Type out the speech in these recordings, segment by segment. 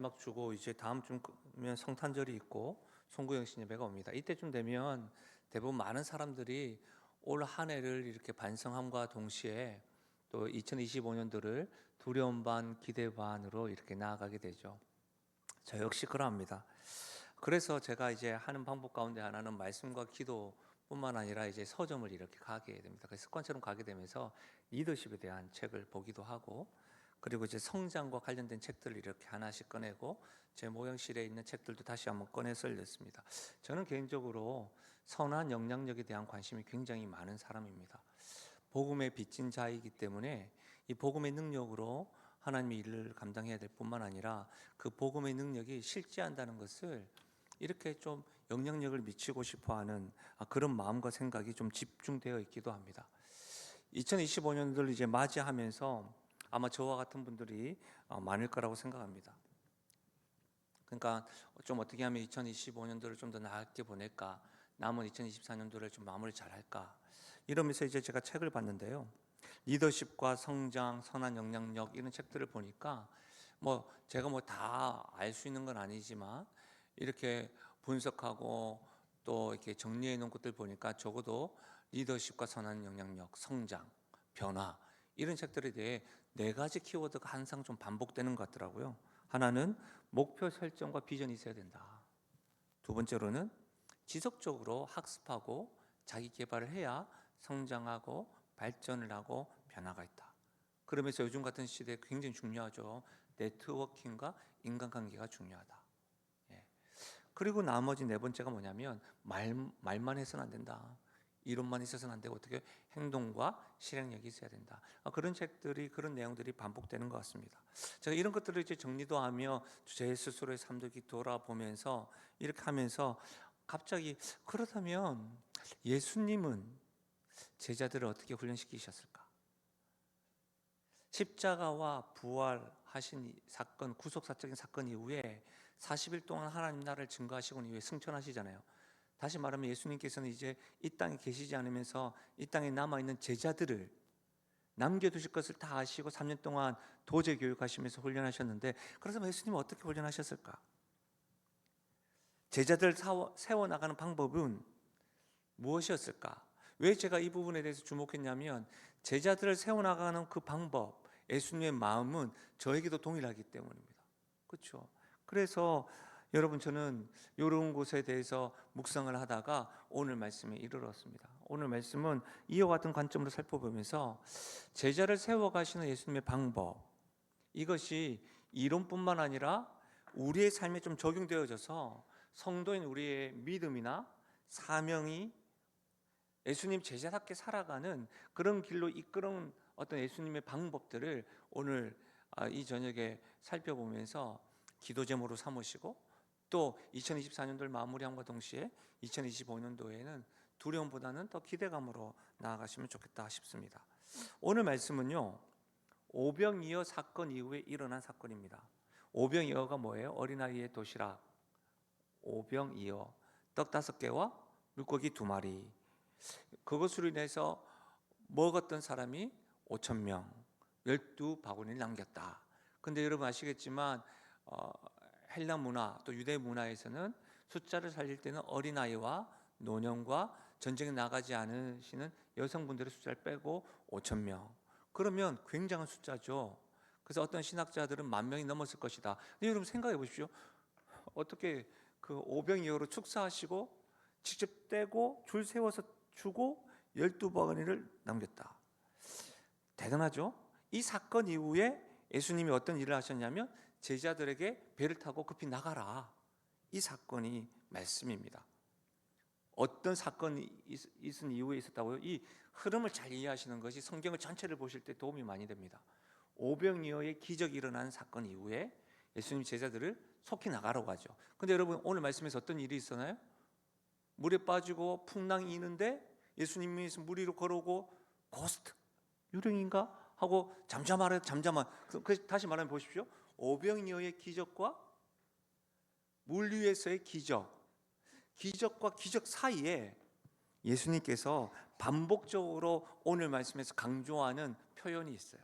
막 주고 이제 다음 주면 성탄절이 있고 송구영신 예배가 옵니다. 이때쯤 되면 대부분 많은 사람들이 올 한 해를 이렇게 반성함과 동시에 또 2025년도를 두려움 반 기대 반으로 이렇게 나아가게 되죠. 저 역시 그러합니다. 그래서 제가 이제 하는 방법 가운데 하나는 말씀과 기도뿐만 아니라 이제 서점을 이렇게 가게 됩니다. 그 습관처럼 가게 되면서 리더십에 대한 책을 보기도 하고, 그리고 이제 성장과 관련된 책들을 이렇게 하나씩 꺼내고 제 모형실에 있는 책들도 다시 한번 꺼내서 읽습니다. 저는 개인적으로 선한 영향력에 대한 관심이 굉장히 많은 사람입니다. 복음의 빚진 자이기 때문에 이 복음의 능력으로 하나님의 일을 감당해야 될 뿐만 아니라 그 복음의 능력이 실제한다는 것을 이렇게 좀 영향력을 미치고 싶어하는 그런 마음과 생각이 좀 집중되어 있기도 합니다. 2025년도를 이제 맞이하면서 아마 저와 같은 분들이 많을 거라고 생각합니다. 그러니까 좀 어떻게 하면 2025년도를 좀 더 나게 보낼까, 남은 2024년도를 좀 마무리 잘 할까, 이러면서 이제 제가 책을 봤는데요. 리더십과 성장, 선한 영향력, 이런 책들을 보니까 뭐 제가 뭐 다 알 수 있는 건 아니지만 이렇게 분석하고 또 이렇게 정리해 놓은 것들 보니까 적어도 리더십과 선한 영향력, 성장, 변화, 이런 책들에 대해 네 가지 키워드가 항상 좀 반복되는 것 같더라고요. 하나는 목표 설정과 비전이 있어야 된다. 두 번째로는 지속적으로 학습하고 자기 개발을 해야 성장하고 발전을 하고 변화가 있다. 그러면서 요즘 같은 시대에 굉장히 중요하죠. 네트워킹과 인간관계가 중요하다. 예. 그리고 나머지 네 번째가 뭐냐면 말만 해서는 안 된다. 이론만 있어서는 안 되고 어떻게 행동과 실행력이 있어야 된다. 그런 책들이, 그런 내용들이 반복되는 것 같습니다. 제가 이런 것들을 이제 정리도 하며 제 스스로의 삶도 이렇게 돌아보면서 이렇게 하면서 갑자기, 그렇다면 예수님은 제자들을 어떻게 훈련시키셨을까? 십자가와 부활하신 이 사건, 구속사적인 사건 이후에 40일 동안 하나님 나라를 증거하시고 이후에 승천하시잖아요. 다시 말하면 예수님께서는 이제 이 땅에 계시지 않으면서 이 땅에 남아있는 제자들을 남겨두실 것을 다 아시고 3년 동안 도제 교육하시면서 훈련하셨는데, 그래서 예수님은 어떻게 훈련하셨을까? 제자들 세워나가는 방법은 무엇이었을까? 왜 제가 이 부분에 대해서 주목했냐면, 제자들을 세워나가는 그 방법, 예수님의 마음은 저에게도 동일하기 때문입니다. 그렇죠? 그래서 여러분, 저는 이런 곳에 대해서 묵상을 하다가 오늘 말씀에 이르렀습니다. 오늘 말씀은 이와 같은 관점으로 살펴보면서 제자를 세워가시는 예수님의 방법, 이것이 이론뿐만 아니라 우리의 삶에 좀 적용되어져서 성도인 우리의 믿음이나 사명이 예수님 제자답게 살아가는 그런 길로 이끄는 어떤 예수님의 방법들을 오늘 이 저녁에 살펴보면서 기도 제목으로 삼으시고, 또 2024년도를 마무리함과 동시에 2025년도에는 두려움보다는 더 기대감으로 나아가시면 좋겠다 싶습니다. 오늘 말씀은요, 오병이어 사건 이후에 일어난 사건입니다. 오병이어가 뭐예요? 어린아이의 도시락, 오병이어, 떡 5개와 물고기 2마리, 그것으로 인해서 먹었던 사람이 5,000명, 12바구니를 남겼다. 근데 여러분 아시겠지만 헬라 문화, 또 유대 문화에서는 숫자를 살릴 때는 어린아이와 노년과 전쟁에 나가지 않으시는 여성분들의 숫자를 빼고 5,000명. 그러면 굉장한 숫자죠. 그래서 어떤 신학자들은 10,000명이 넘었을 것이다. 근데 여러분 생각해 보십시오. 어떻게 그 오병이어로 축사하시고 직접 떼고 줄 세워서 주고 12바구니를 남겼다. 대단하죠? 이 사건 이후에 예수님이 어떤 일을 하셨냐면 제자들에게 배를 타고 급히 나가라. 이 사건이 말씀입니다. 어떤 사건이 있은 이후에 있었다고요? 이 흐름을 잘 이해하시는 것이 성경을 전체를 보실 때 도움이 많이 됩니다. 오병이어의 기적이 일어난 사건 이후에 예수님 제자들을 속히 나가라고 하죠. 근데 여러분, 오늘 말씀에서 어떤 일이 있었나요? 물에 빠지고 풍랑이 있는데 예수님이 물 위로 걸어오고 고스트, 유령인가? 하고 잠잠하래. 다시 말하면 보십시오. 오병이어의 기적과 물 위에서의 기적과 기적 사이에 예수님께서 반복적으로 오늘 말씀에서 강조하는 표현이 있어요.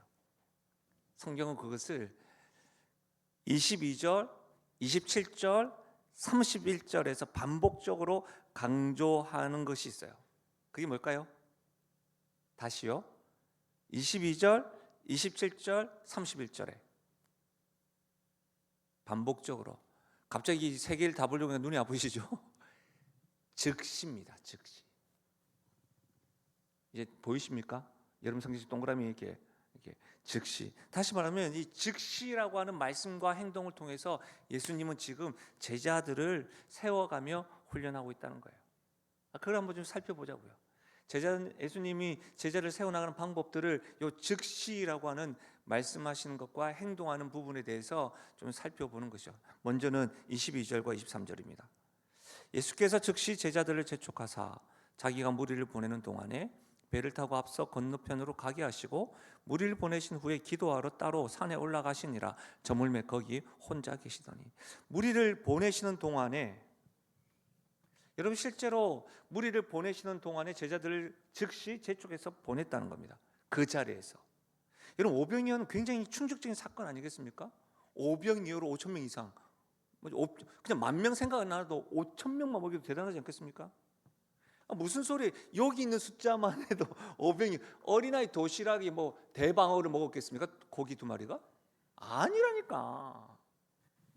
성경은 그것을 22절, 27절, 31절에서 반복적으로 강조하는 것이 있어요. 그게 뭘까요? 다시요. 22절, 27절, 31절에 반복적으로. 갑자기 세 개를 다 보려고 눈이 아프시죠? 즉시입니다. 즉시. 이제 보이십니까? 여러분 성경책 동그라미 이렇게 즉시. 다시 말하면 이 즉시라고 하는 말씀과 행동을 통해서 예수님은 지금 제자들을 세워가며 훈련하고 있다는 거예요. 그걸 한번 좀 살펴보자고요. 예수님이 제자를 세워나가는 방법들을 요 즉시라고 하는 말씀하시는 것과 행동하는 부분에 대해서 좀 살펴보는 것이죠. 먼저는 22절과 23절입니다. 예수께서 즉시 제자들을 재촉하사 자기가 무리를 보내는 동안에 배를 타고 앞서 건너편으로 가게 하시고 무리를 보내신 후에 기도하러 따로 산에 올라가시니라. 저물매 거기 혼자 계시더니. 무리를 보내시는 동안에, 여러분 실제로 무리를 보내시는 동안에 제자들을 즉시 재촉해서 보냈다는 겁니다. 그 자리에서. 여러분 오병이어는 굉장히 충격적인 사건 아니겠습니까? 오병이어로 5천 명 이상, 그냥 10,000명 생각 안 나도 5,000명만 먹여도 대단하지 않겠습니까? 무슨 소리? 여기 있는 숫자만 해도 500이, 어린아이 도시락이 뭐 대방어를 먹었겠습니까? 고기 2마리가? 아니라니까.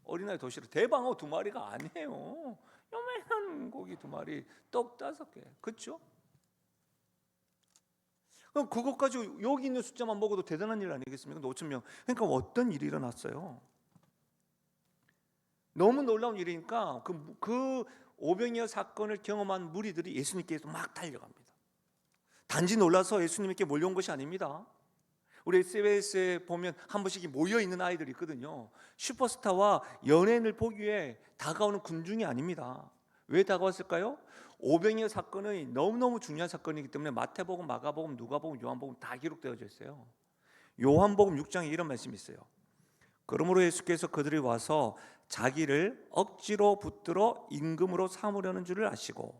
어린아이 도시락 대방어 2마리가 아니에요. 요만한 고기 2마리, 떡 5개. 그렇죠? 그럼 그것 가지고 여기 있는 숫자만 먹어도 대단한 일 아니겠습니까? 5,000명. 그러니까 어떤 일이 일어났어요? 너무 놀라운 일이니까 그 오병이어 사건을 경험한 무리들이 예수님께서 막 달려갑니다. 단지 놀라서 예수님께 몰려온 것이 아닙니다. 우리 SBS에 보면 한 번씩 모여있는 아이들이 있거든요. 슈퍼스타와 연예인을 보기 위해 다가오는 군중이 아닙니다. 왜 다가왔을까요? 오병이어 사건은 너무너무 중요한 사건이기 때문에 마태복음, 마가복음, 누가복음, 요한복음 다 기록되어져 있어요. 요한복음 6장에 이런 말씀이 있어요. 그러므로 예수께서 그들이 와서 자기를 억지로 붙들어 임금으로 삼으려는 줄을 아시고.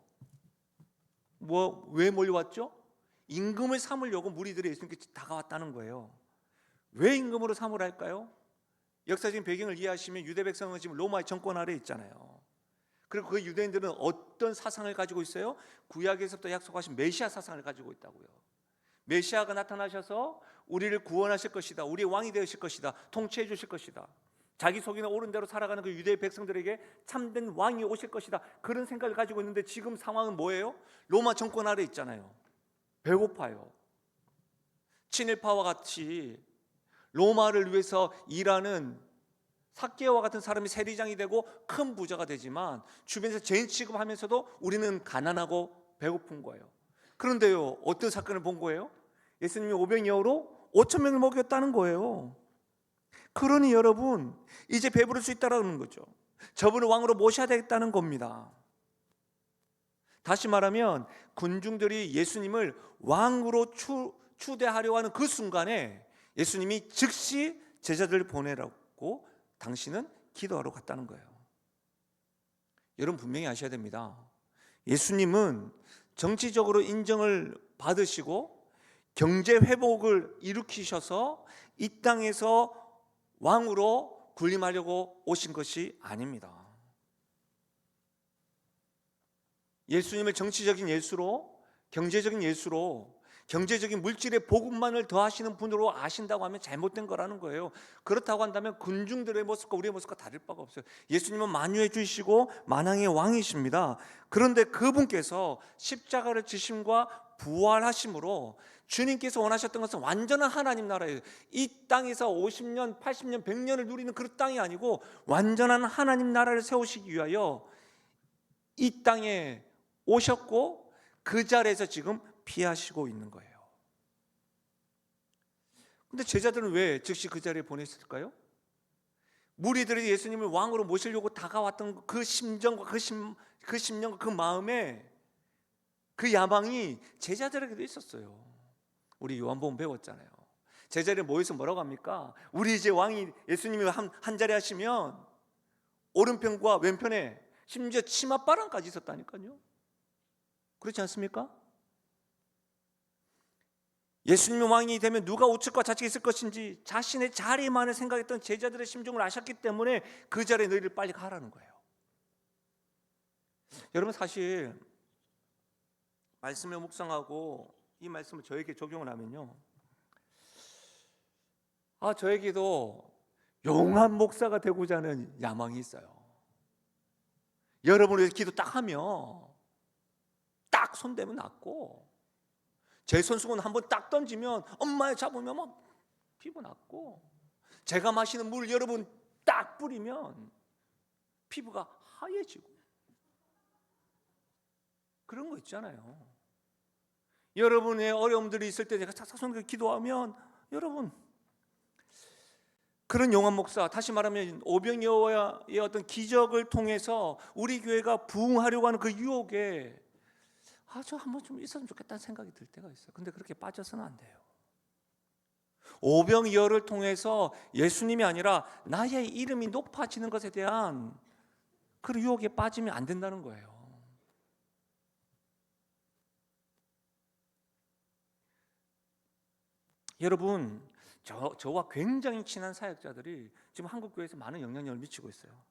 왜 몰려왔죠? 임금을 삼으려고 무리들이 예수님께 다가왔다는 거예요. 왜 임금으로 삼으라 할까요? 역사적인 배경을 이해하시면 유대 백성은 지금 로마의 정권 아래에 있잖아요. 그리고 그 유대인들은 어떤 사상을 가지고 있어요? 구약에서부터 약속하신 메시아 사상을 가지고 있다고요. 메시아가 나타나셔서 우리를 구원하실 것이다, 우리의 왕이 되실 것이다, 통치해 주실 것이다, 자기 속이나 옳은 대로 살아가는 그 유대의 백성들에게 참된 왕이 오실 것이다, 그런 생각을 가지고 있는데 지금 상황은 뭐예요? 로마 정권 아래 있잖아요. 배고파요. 친일파와 같이 로마를 위해서 일하는 삭개오와 같은 사람이 세리장이 되고 큰 부자가 되지만 주변에서 죄인 취급하면서도 우리는 가난하고 배고픈 거예요. 그런데요, 어떤 사건을 본 거예요? 예수님이 오병이어로 5,000명을 먹였다는 거예요. 그러니 여러분, 이제 배부를 수 있다는 거죠. 저분을 왕으로 모셔야 되겠다는 겁니다. 다시 말하면 군중들이 예수님을 왕으로 추대하려고 하는 그 순간에 예수님이 즉시 제자들을 보내라고 당신은 기도하러 갔다는 거예요. 여러분 분명히 아셔야 됩니다. 예수님은 정치적으로 인정을 받으시고 경제 회복을 일으키셔서 이 땅에서 왕으로 군림하려고 오신 것이 아닙니다. 예수님을 정치적인 예수로, 경제적인 예수로, 경제적인 물질의 복음만을 더하시는 분으로 아신다고 하면 잘못된 거라는 거예요. 그렇다고 한다면 군중들의 모습과 우리의 모습과 다를 바가 없어요. 예수님은 만유해 주시고 만왕의 왕이십니다. 그런데 그분께서 십자가를 지심과 부활하심으로 주님께서 원하셨던 것은 완전한 하나님 나라예요. 이 땅에서 50년, 80년, 100년을 누리는 그 땅이 아니고 완전한 하나님 나라를 세우시기 위하여 이 땅에 오셨고 그 자리에서 지금 피하시고 있는 거예요. 근데 제자들은 왜 즉시 그 자리에 보냈을까요? 무리들이 예수님을 왕으로 모시려고 다가왔던 그 심정과 그 심령과 그 마음에 그 야망이 제자들에게도 있었어요. 우리 요한복음 배웠잖아요. 제자들이 모여서 뭐라고 합니까? 우리 이제 왕이 예수님이 한 자리 하시면 오른편과 왼편에 심지어 치맛바람까지 있었다니까요. 그렇지 않습니까? 예수님이 왕이 되면 누가 우측과 좌측에 있을 것인지 자신의 자리만을 생각했던 제자들의 심정을 아셨기 때문에 그 자리에 너희를 빨리 가라는 거예요. 여러분, 사실 말씀을 묵상하고 이 말씀을 저에게 적용을 하면요, 저에게도 용한 목사가 되고자 하는 야망이 있어요. 여러분의 기도 딱 하면 딱 손대면 낫고, 제 손수건 한번 딱 던지면 엄마에 잡으면 막 피부 낫고, 제가 마시는 물 여러분 딱 뿌리면 피부가 하얘지고, 그런 거 있잖아요. 여러분의 어려움들이 있을 때 제가 착착 손 기도하면 여러분, 그런 용한 목사, 다시 말하면 오병이어의 어떤 기적을 통해서 우리 교회가 부흥하려고 하는 그 유혹에 저 한번 좀 있었으면 좋겠다는 생각이 들 때가 있어요. 근데 그렇게 빠져서는 안 돼요. 오병이어를 통해서 예수님이 아니라 나의 이름이 높아지는 것에 대한 그 유혹에 빠지면 안 된다는 거예요. 여러분, 저와 굉장히 친한 사역자들이 지금 한국 교회에서 많은 영향력을 미치고 있어요.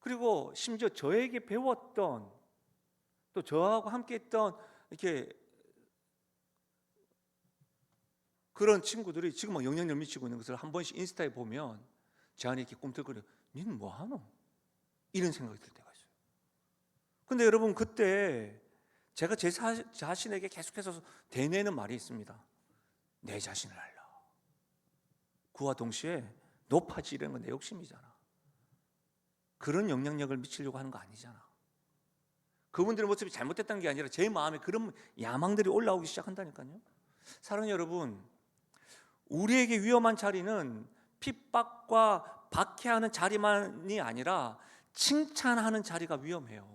그리고 심지어 저에게 배웠던, 또 저하고 함께했던 이렇게 그런 친구들이 지금 막 영향력을 미치고 있는 것을 한 번씩 인스타에 보면 제 안에 이렇게 꿈틀거려, 니는 뭐 하노? 이런 생각이 들 때가 있어요. 근데 여러분, 그때 제가 제 자신에게 계속해서 되뇌는 말이 있습니다. 내 자신을 알라. 그와 동시에 높아지려는 건 내 욕심이잖아. 그런 영향력을 미치려고 하는 거 아니잖아. 그분들의 모습이 잘못됐다는 게 아니라 제 마음에 그런 야망들이 올라오기 시작한다니까요. 사랑하는 여러분, 우리에게 위험한 자리는 핍박과 박해하는 자리만이 아니라 칭찬하는 자리가 위험해요.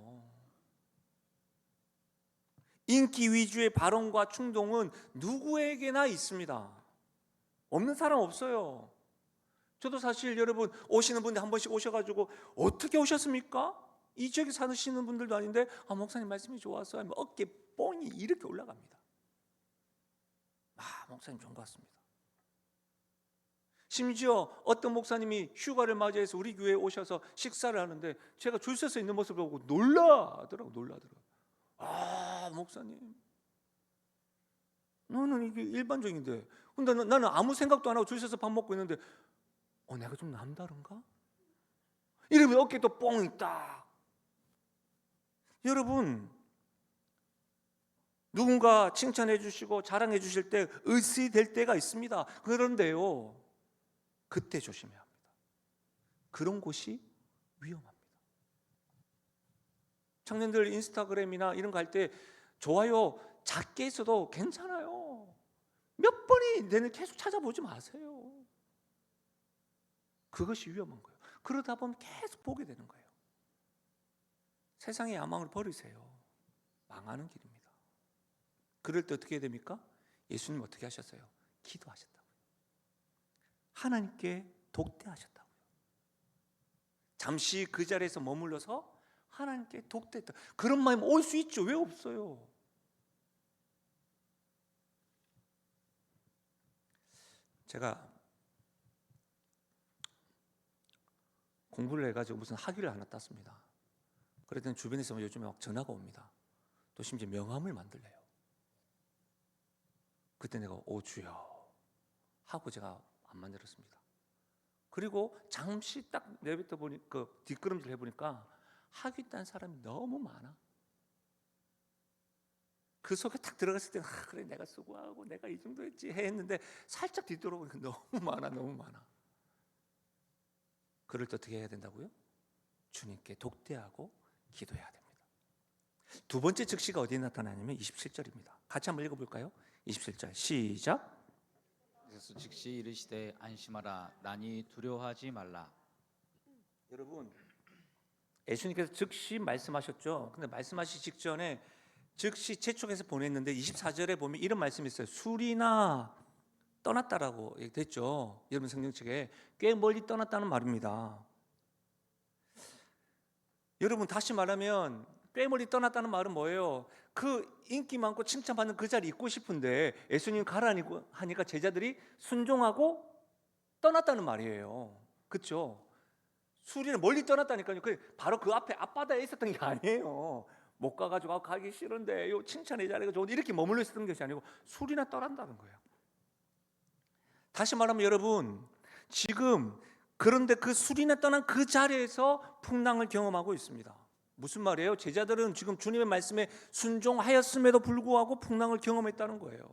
인기 위주의 발언과 충동은 누구에게나 있습니다. 없는 사람 없어요. 저도 사실 여러분, 오시는 분들 한 번씩 오셔가지고 어떻게 오셨습니까? 이 지역에 사시는 분들도 아닌데 목사님 말씀이 좋아서 하면 어깨 뽕이 이렇게 올라갑니다. 목사님 좋은 것 같습니다. 심지어 어떤 목사님이 휴가를 맞이해서 우리 교회에 오셔서 식사를 하는데 제가 줄 서서 있는 모습을 보고 놀라더라고요. 목사님, 너는 이게 일반적인데, 근데 나는 아무 생각도 안 하고 줄 서서 밥 먹고 있는데 내가 좀 남다른가? 이러면 어깨 또 뽕이 딱. 여러분, 누군가 칭찬해 주시고 자랑해 주실 때 의시 될 때가 있습니다. 그런데요, 그때 조심해야 합니다. 그런 곳이 위험합니다. 청년들 인스타그램이나 이런 거 할 때 좋아요 작게 있어도 괜찮아요. 몇 번이 되는 계속 찾아보지 마세요. 그것이 위험한 거예요. 그러다 보면 계속 보게 되는 거예요. 세상의 야망을 버리세요. 망하는 길입니다. 그럴 때 어떻게 해야 됩니까? 예수님 어떻게 하셨어요? 기도하셨다고요. 하나님께 독대하셨다고요. 잠시 그 자리에서 머물러서 하나님께 독대했다. 그런 마음 올 수 있죠. 왜 없어요? 제가 공부를 해가지고 무슨 학위를 하나 땄습니다. 그랬더니 주변에서 요즘에 막 전화가 옵니다. 또 심지어 명함을 만들래요. 그때 내가 주여 하고 제가 안 만들었습니다. 그리고 잠시 딱 내뱉어 보니까 뒷걸음질 해보니까 학위 딴 사람이 너무 많아. 그 속에 딱 들어갔을 때 그래 내가 수고하고 내가 이 정도 했지 했는데 살짝 뒤돌아보니까 너무 많아. 그럴 때 어떻게 해야 된다고요? 주님께 독대하고 기도해야 됩니다. 두 번째 즉시가 어디에 나타나냐면 27절입니다. 같이 한번 읽어볼까요? 27절 시작. 그래서 즉시 이르시되 안심하라 나니 두려워하지 말라. 여러분, 예수님께서 즉시 말씀하셨죠. 근데 말씀하시기 직전에 즉시 재촉해서 보냈는데 24절에 보면 이런 말씀이 있어요. 술이나 떠났다라고 됐죠. 여러분 성경책에 꽤 멀리 떠났다는 말입니다. 여러분, 다시 말하면 꽤 멀리 떠났다는 말은 뭐예요? 그 인기 많고 칭찬받는 그 자리 있고 싶은데 예수님 가라니까 하니까 제자들이 순종하고 떠났다는 말이에요. 그렇죠? 수리는 멀리 떠났다니까요. 바로 그 앞에 앞바다에 있었던 게 아니에요. 못 가가지고 가기 싫은데 요 칭찬의 자리가 좋은데 이렇게 머물러 있었던 것이 아니고 수리나 떠난다는 거예요. 다시 말하면 여러분, 지금 그런데 그 수리나 떠난 그 자리에서 풍랑을 경험하고 있습니다. 무슨 말이에요? 제자들은 지금 주님의 말씀에 순종하였음에도 불구하고 풍랑을 경험했다는 거예요.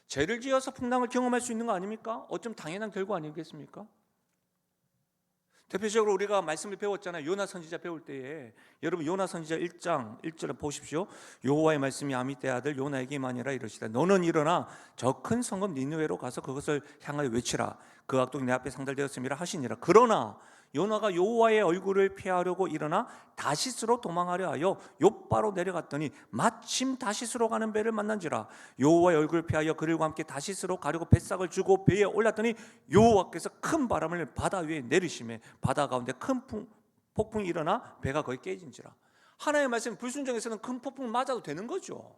죄를 지어서 풍랑을 경험할 수 있는 거 아닙니까? 어쩜 당연한 결과 아니겠습니까? 대표적으로 우리가 말씀을 배웠잖아요. 요나 선지자 배울 때에 여러분 요나 선지자 1장 1절에 보십시오. 여호와의 말씀이 아미떼 아들 요나에게 임하니라 이르시되 너는 일어나 저 큰 성읍 니느웨로 가서 그것을 향하여 외치라. 그 악독이 내 앞에 상달되었음이라 하시니라. 그러나 요나가 여호와의 얼굴을 피하려고 일어나 다시스로 도망하려 하여 욥바로 내려갔더니 마침 다시스로 가는 배를 만난지라. 여호와의 얼굴을 피하여 그들과 함께 다시스로 가려고 뱃삭을 주고 배에 올랐더니 여호와께서 큰 바람을 바다 위에 내리시매 바다 가운데 큰 폭풍이 일어나 배가 거의 깨진지라. 하나님의 말씀 불순종에서는 큰 폭풍을 맞아도 되는 거죠.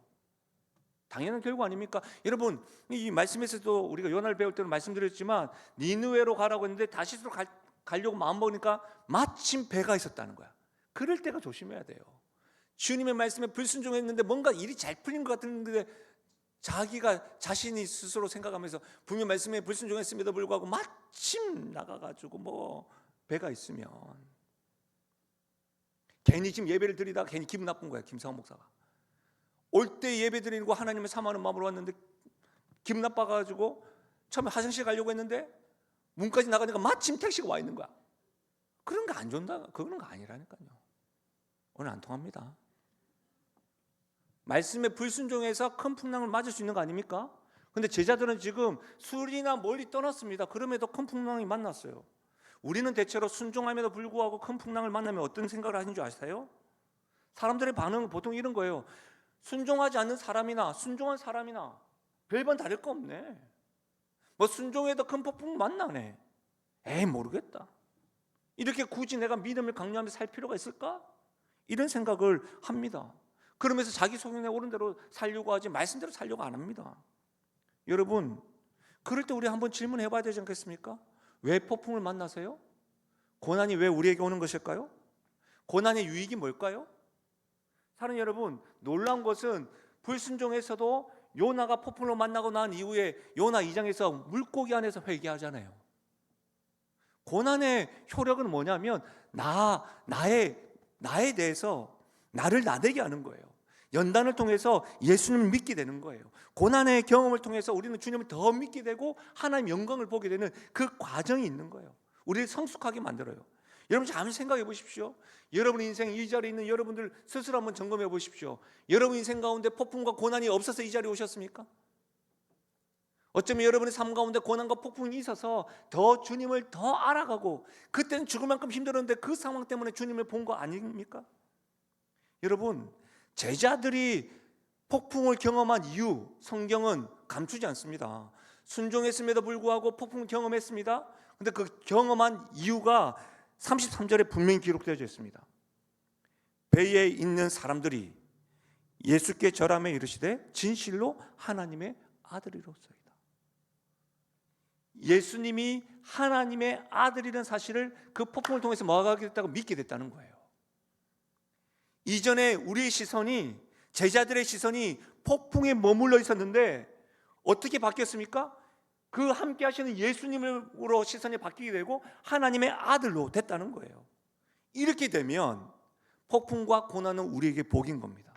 당연한 결과 아닙니까? 여러분, 이 말씀에서도 우리가 요나를 배울 때는 말씀드렸지만 니느웨로 가라고 했는데 다시스로 가려고 마음먹으니까 마침 배가 있었다는 거야. 그럴 때가 조심해야 돼요. 주님의 말씀에 불순종했는데 뭔가 일이 잘 풀린 것 같은데 자기가 자신이 스스로 생각하면서 분명 말씀에 불순종했음에도 불구하고 마침 나가가지고 뭐 배가 있으면 괜히 지금 예배를 드리다가 괜히 기분 나쁜 거야. 김상원 목사가 올 때 예배 드리는 거 하나님을 사모하는 마음으로 왔는데 기분 나빠가지고 처음에 화장실 가려고 했는데 문까지 나가니까 마침 택시가 와 있는 거야. 그런 거 안 좋다. 그런 거 아니라니까요. 오늘 안 통합니다. 말씀에 불순종해서 큰 풍랑을 맞을 수 있는 거 아닙니까? 근데 제자들은 지금 술이나 멀리 떠났습니다. 그럼에도 큰 풍랑이 만났어요. 우리는 대체로 순종함에도 불구하고 큰 풍랑을 만나면 어떤 생각을 하신 줄 아세요? 사람들의 반응은 보통 이런 거예요. 순종하지 않는 사람이나 순종한 사람이나 별반 다를 거 없네. 뭐 순종해도 큰 폭풍 만나네. 에이 모르겠다. 이렇게 굳이 내가 믿음을 강요하면서 살 필요가 있을까? 이런 생각을 합니다. 그러면서 자기 소견에 오른 대로 살려고 하지 말씀대로 살려고 안 합니다. 여러분, 그럴 때 우리 한번 질문해 봐야 되지 않겠습니까? 왜 폭풍을 만나세요? 고난이 왜 우리에게 오는 것일까요? 고난의 유익이 뭘까요? 사는 여러분, 놀라운 것은 불순종에서도 요나가 폭풍으로 만나고 난 이후에 요나 2장에서 물고기 안에서 회개하잖아요. 고난의 효력은 뭐냐면 나에 대해서 나를 나대게 하는 거예요. 연단을 통해서 예수님을 믿게 되는 거예요. 고난의 경험을 통해서 우리는 주님을 더 믿게 되고 하나님 영광을 보게 되는 그 과정이 있는 거예요. 우리를 성숙하게 만들어요. 여러분 잠시 생각해 보십시오. 여러분 인생 이 자리에 있는 여러분들 스스로 한번 점검해 보십시오. 여러분 인생 가운데 폭풍과 고난이 없어서 이 자리에 오셨습니까? 어쩌면 여러분의 삶 가운데 고난과 폭풍이 있어서 더 주님을 더 알아가고 그때는 죽을 만큼 힘들었는데 그 상황 때문에 주님을 본 거 아닙니까? 여러분, 제자들이 폭풍을 경험한 이유 성경은 감추지 않습니다. 순종했음에도 불구하고 폭풍을 경험했습니다. 근데 그 경험한 이유가 33절에 분명히 기록되어 있습니다. 배에 있는 사람들이 예수께 절하며 이르시되 진실로 하나님의 아들이로소이다. 예수님이 하나님의 아들이라는 사실을 그 폭풍을 통해서 뭐하게 됐다고 믿게 됐다는 거예요. 이전에 우리의 시선이 제자들의 시선이 폭풍에 머물러 있었는데 어떻게 바뀌었습니까? 그 함께 하시는 예수님으로 시선이 바뀌게 되고 하나님의 아들로 됐다는 거예요. 이렇게 되면 폭풍과 고난은 우리에게 복인 겁니다.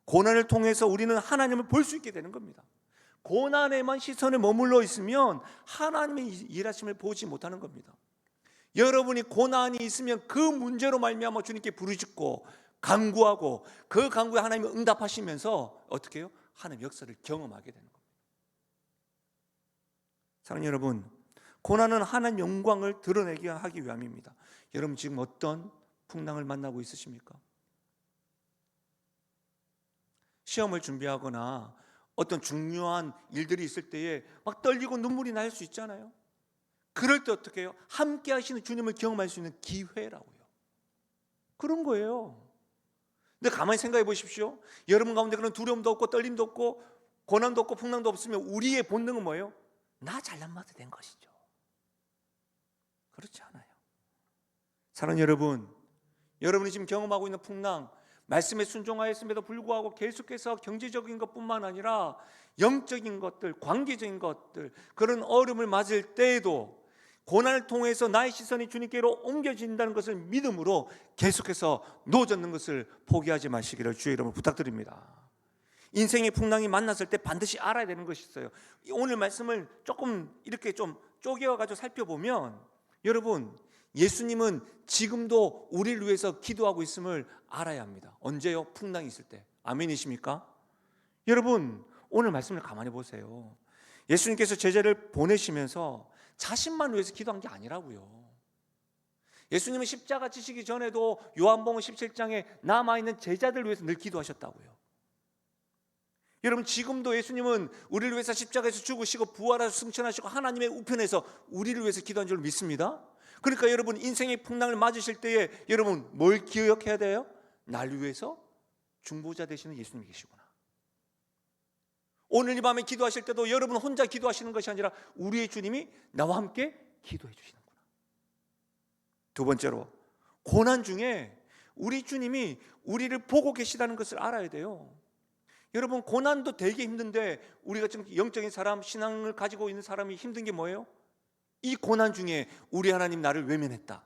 고난을 통해서 우리는 하나님을 볼 수 있게 되는 겁니다. 고난에만 시선을 머물러 있으면 하나님의 일하심을 보지 못하는 겁니다. 여러분이 고난이 있으면 그 문제로 말미암아 주님께 부르짖고 간구하고 그 간구에 하나님이 응답하시면서 어떻게 해요? 하나님의 역사를 경험하게 되는 겁니다. 사랑하는 여러분, 고난은 하나님 영광을 드러내게 하기 위함입니다. 여러분 지금 어떤 풍랑을 만나고 있으십니까? 시험을 준비하거나 어떤 중요한 일들이 있을 때에 막 떨리고 눈물이 날 수 있잖아요. 그럴 때 어떻게 해요? 함께 하시는 주님을 경험할 수 있는 기회라고요. 그런 거예요. 근데 가만히 생각해 보십시오. 여러분 가운데 그런 두려움도 없고 떨림도 없고 고난도 없고 풍랑도 없으면 우리의 본능은 뭐예요? 나 잘난 맛이 된 것이죠. 그렇지 않아요. 사랑하는 여러분, 여러분이 지금 경험하고 있는 풍랑, 말씀에 순종하였음에도 불구하고 계속해서 경제적인 것뿐만 아니라 영적인 것들, 관계적인 것들, 그런 어려움을 맞을 때에도 고난을 통해서 나의 시선이 주님께로 옮겨진다는 것을 믿음으로 계속해서 놓아졌는 것을 포기하지 마시기를 주의 이름으로 부탁드립니다. 인생의 풍랑이 만났을 때 반드시 알아야 되는 것이 있어요. 오늘 말씀을 조금 이렇게 좀 쪼개어가지고 살펴보면, 여러분, 예수님은 지금도 우리를 위해서 기도하고 있음을 알아야 합니다. 언제요? 풍랑이 있을 때. 아멘이십니까? 여러분, 오늘 말씀을 가만히 보세요. 예수님께서 제자를 보내시면서 자신만 위해서 기도한 게 아니라고요. 예수님은 십자가 지시기 전에도 요한복음 17장에 남아있는 제자들 위해서 늘 기도하셨다고요. 여러분, 지금도 예수님은 우리를 위해서 십자가에서 죽으시고 부활하셔서 승천하시고 하나님의 우편에서 우리를 위해서 기도한 줄 믿습니다. 그러니까 여러분, 인생의 풍랑을 맞으실 때에 여러분 뭘 기억해야 돼요? 날 위해서 중보자 되시는 예수님이 계시구나. 오늘 이 밤에 기도하실 때도 여러분 혼자 기도하시는 것이 아니라 우리의 주님이 나와 함께 기도해 주시는구나. 두 번째로, 고난 중에 우리 주님이 우리를 보고 계시다는 것을 알아야 돼요. 여러분, 고난도 되게 힘든데 우리가 지금 영적인 사람, 신앙을 가지고 있는 사람이 힘든 게 뭐예요? 이 고난 중에 우리 하나님 나를 외면했다,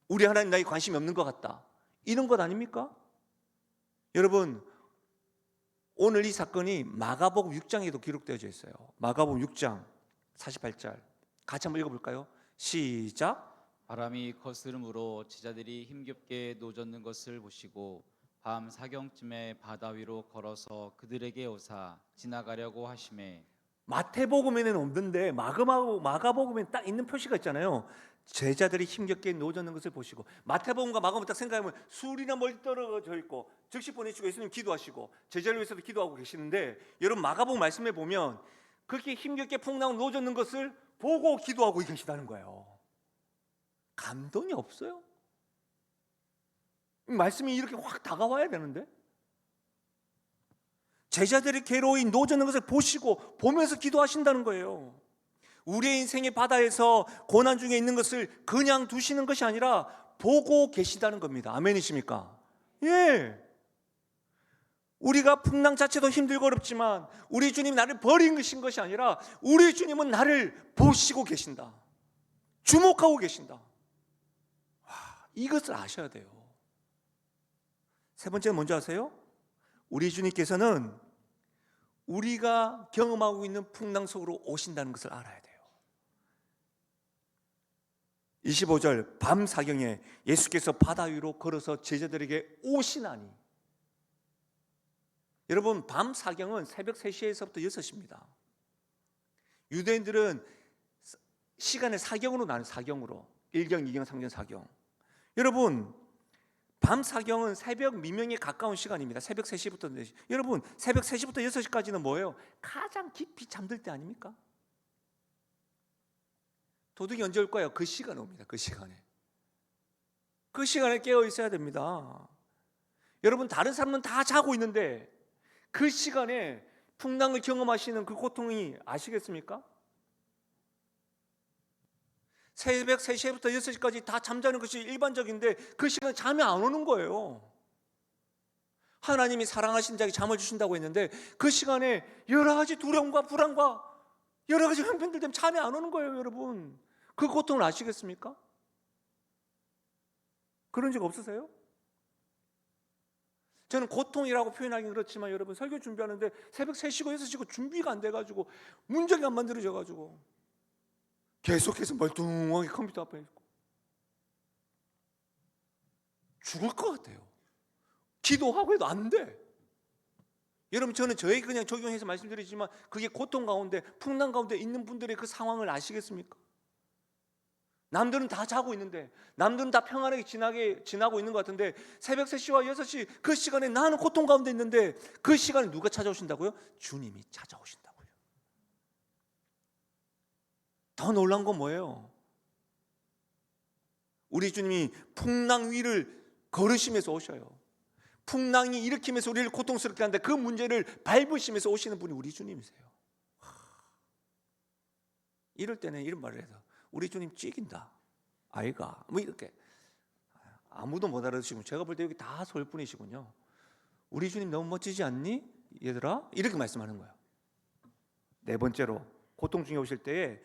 우리 하나님 나에게 관심이 없는 것 같다, 이런 것 아닙니까? 여러분, 오늘 이 사건이 마가복음 6장에도 기록되어져 있어요. 마가복음 6장 48절 같이 한번 읽어볼까요? 시작. 바람이 거스름으로 제자들이 힘겹게 노젓는 것을 보시고 밤 사경쯤에 바다 위로 걸어서 그들에게 오사 지나가려고 하심에. 마태복음에는 없는데 마가복음에 딱 있는 표시가 있잖아요. 제자들이 힘겹게 노젓는 것을 보시고, 마태복음과 마가복음 딱 생각하면 술이나 멀리 떨어져 있고 즉시 보내시고 예수님 기도하시고 제자를 위해서도 기도하고 계시는데, 여러분 마가복음 말씀에 보면 그렇게 힘겹게 풍랑을 노젓는 것을 보고 기도하고 계시다는 거예요. 감동이 없어요? 말씀이 이렇게 확 다가와야 되는데, 제자들이 괴로이 노젓는 것을 보시고 보면서 기도하신다는 거예요. 우리의 인생의 바다에서 고난 중에 있는 것을 그냥 두시는 것이 아니라 보고 계시다는 겁니다. 아멘이십니까? 예. 우리가 풍랑 자체도 힘들고 어렵지만 우리 주님이 나를 버린 것이 아니라 우리 주님은 나를 보시고 계신다, 주목하고 계신다. 와, 이것을 아셔야 돼요. 세 번째는 뭔지 아세요? 우리 주님께서는 우리가 경험하고 있는 풍랑 속으로 오신다는 것을 알아야 돼요. 25절 밤 사경에 예수께서 바다 위로 걸어서 제자들에게 오시나니. 여러분, 밤 사경은 새벽 3시에서부터 6시입니다. 유대인들은 시간을 사경으로 나눠요. 사경으로 1경, 2경, 3경, 4경. 여러분, 밤 사경은 새벽 미명에 가까운 시간입니다. 새벽 3시부터 4시. 여러분, 새벽 3시부터 6시까지는 뭐예요? 가장 깊이 잠들 때 아닙니까? 도둑이 언제 올 거예요? 그 시간에 옵니다. 그 시간에. 그 시간에 깨어 있어야 됩니다. 여러분, 다른 사람은 다 자고 있는데 그 시간에 풍랑을 경험하시는 그 고통이 아시겠습니까? 새벽 3시부터 6시까지 다 잠자는 것이 일반적인데 그 시간에 잠이 안 오는 거예요. 하나님이 사랑하신 자에게 잠을 주신다고 했는데 그 시간에 여러 가지 두려움과 불안과 여러 가지 형편들 때문에 잠이 안 오는 거예요. 여러분, 그 고통을 아시겠습니까? 그런 적 없으세요? 저는 고통이라고 표현하기는 그렇지만 여러분, 설교 준비하는데 새벽 3시고 6시고 준비가 안 돼가지고 문제가 안 만들어져가지고 계속해서 멀뚱하게 컴퓨터 앞에 있고 죽을 것 같아요. 기도하고 해도 안 돼. 여러분, 저는 저에게 그냥 적용해서 말씀드리지만 그게 고통 가운데, 풍랑 가운데 있는 분들의 그 상황을 아시겠습니까? 남들은 다 자고 있는데, 남들은 다 평안하게 지나고 있는 것 같은데 새벽 3시와 6시 그 시간에 나는 고통 가운데 있는데 그 시간에 누가 찾아오신다고요? 주님이 찾아오신다고요. 더 놀라운 건 뭐예요? 우리 주님이 풍랑 위를 걸으시면서 오셔요. 풍랑이 일으키면서 우리를 고통스럽게 하는데 그 문제를 밟으시면서 오시는 분이 우리 주님이세요. 이럴 때는 이런 말을 해서 우리 주님 찌긴다 아이가 뭐 이렇게 아무도 못 알아듣시고 제가 볼 때 여기 다 서울 분이시군요. 우리 주님 너무 멋지지 않니 얘들아? 이렇게 말씀하는 거예요. 네 번째로 고통 중에 오실 때에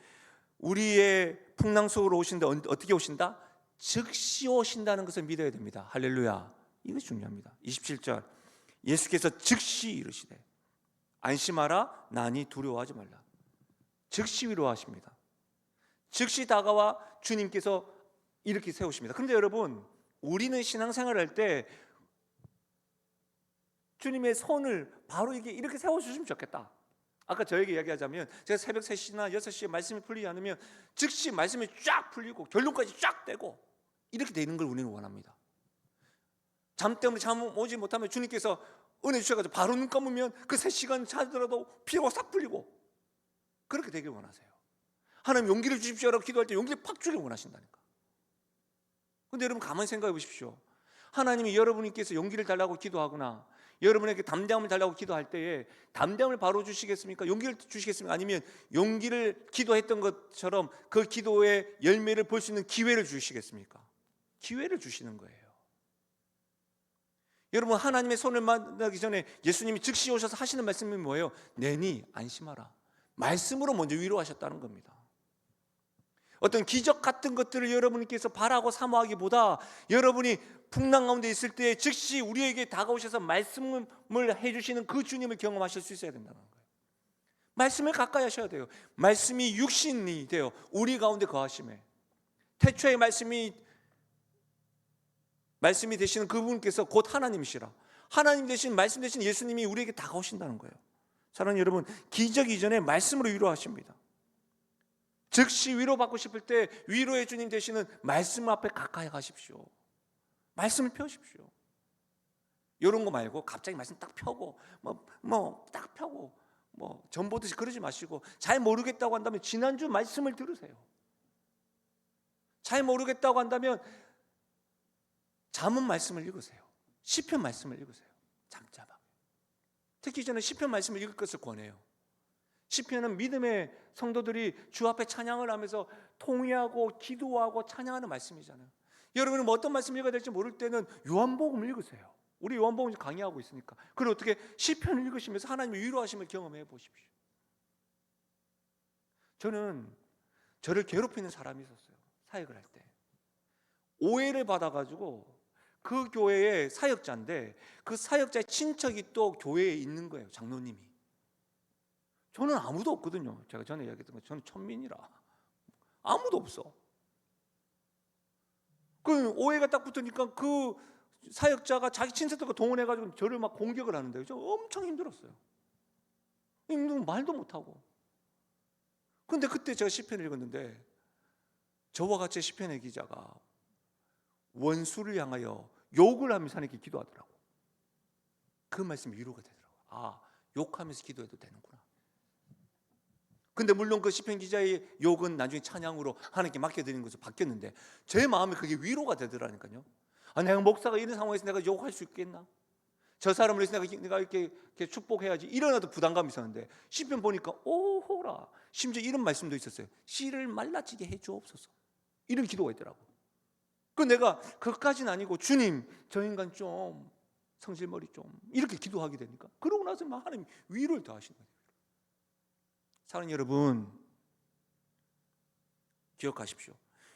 우리의 풍랑 속으로 오신다. 어떻게 오신다? 즉시 오신다는 것을 믿어야 됩니다. 할렐루야. 이것이 중요합니다. 27절 예수께서 즉시 이르시되 안심하라 나니 두려워하지 말라. 즉시 위로하십니다. 즉시 다가와 주님께서 이렇게 세우십니다. 그런데 여러분 우리는 신앙생활을 할 때 주님의 손을 바로 이렇게 세워주시면 좋겠다. 아까 저에게 이야기하자면 제가 새벽 3시나 6시에 말씀이 풀리지 않으면 즉시 말씀이 쫙 풀리고 결론까지 쫙 떼고 이렇게 되는 걸 우리는 원합니다. 잠 때문에 잠 오지 못하면 주님께서 은혜 주셔가지고 바로 눈 감으면 그 3시간 자더라도 피로가 싹 풀리고 그렇게 되길 원하세요. 하나님 용기를 주십시오라고 기도할 때 용기를 팍 주길 원하신다니까. 근데 여러분 가만히 생각해 보십시오. 하나님이 여러분께서 용기를 달라고 기도하거나 여러분에게 담대함을 달라고 기도할 때에 담대함을 바로 주시겠습니까? 용기를 주시겠습니까? 아니면 용기를 기도했던 것처럼 그 기도의 열매를 볼 수 있는 기회를 주시겠습니까? 기회를 주시는 거예요. 여러분 하나님의 손을 만나기 전에 예수님이 즉시 오셔서 하시는 말씀이 뭐예요? 내니 안심하라. 말씀으로 먼저 위로하셨다는 겁니다. 어떤 기적 같은 것들을 여러분께서 바라고 사모하기보다 여러분이 풍랑 가운데 있을 때 즉시 우리에게 다가오셔서 말씀을 해주시는 그 주님을 경험하실 수 있어야 된다는 거예요. 말씀을 가까이 하셔야 돼요. 말씀이 육신이 되어 우리 가운데 거하심에 태초의 말씀이 되시는 그분께서 곧 하나님이시라. 하나님 되신 말씀 되신 예수님이 우리에게 다가오신다는 거예요. 사랑하는 여러분, 기적 이전에 말씀으로 위로하십니다. 즉시 위로받고 싶을 때 위로의 주님 되시는 말씀 앞에 가까이 가십시오. 말씀을 펴십시오. 이런 거 말고 갑자기 말씀 딱 펴고 딱 펴고 전 보듯이 그러지 마시고 잘 모르겠다고 한다면 지난주 말씀을 들으세요. 잘 모르겠다고 한다면 잠언 말씀을 읽으세요. 시편 말씀을 읽으세요. 잠잠하게. 특히 저는 시편 말씀을 읽을 것을 권해요. 시편은 믿음의 성도들이 주 앞에 찬양을 하면서 통회하고 기도하고 찬양하는 말씀이잖아요. 여러분은 뭐 어떤 말씀 읽어야 될지 모를 때는 요한복음을 읽으세요. 우리 요한복음 강의하고 있으니까. 그리고 어떻게 시편을 읽으시면서 하나님의 위로하심을 경험해 보십시오. 저는 저를 괴롭히는 사람이 있었어요. 사역을 할 때. 오해를 받아가지고 그 교회의 사역자인데 그 사역자의 친척이 또 교회에 있는 거예요. 장로님이. 저는 아무도 없거든요. 제가 전에 이야기했던 거 저는 천민이라 아무도 없어. 그 오해가 딱 붙으니까 그 사역자가 자기 친척들과 동원해가지고 저를 막 공격을 하는데 저 엄청 힘들었어요. 말도 못하고. 근데 그때 제가 시편을 읽었는데 저와 같이 시편의 기자가 원수를 향하여 욕을 하면서 하나님께 기도하더라고. 그 말씀이 위로가 되더라고. 아, 욕하면서 기도해도 되는구나. 근데 물론 그 시편 기자의 욕은 나중에 찬양으로 하나님께 맡겨드리는 것으로 바뀌었는데 제 마음에 그게 위로가 되더라니까요. 아, 내가 목사가 이런 상황에서 내가 욕할 수 있겠나? 저 사람을 위해서 내가 이렇게 축복해야지 이러나도 부담감이 있었는데 시편 보니까 오호라. 심지어 이런 말씀도 있었어요. 씨를 말라지게 해주옵소서. 이런 기도가 있더라고. 그 내가 그것까지는 아니고 주님 저 인간 좀 성질머리 좀 이렇게 기도하게 되니까 그러고 나서 막 하나님 위로를 더하시는 거예요. 사랑하는 여러분, 기억하십시오.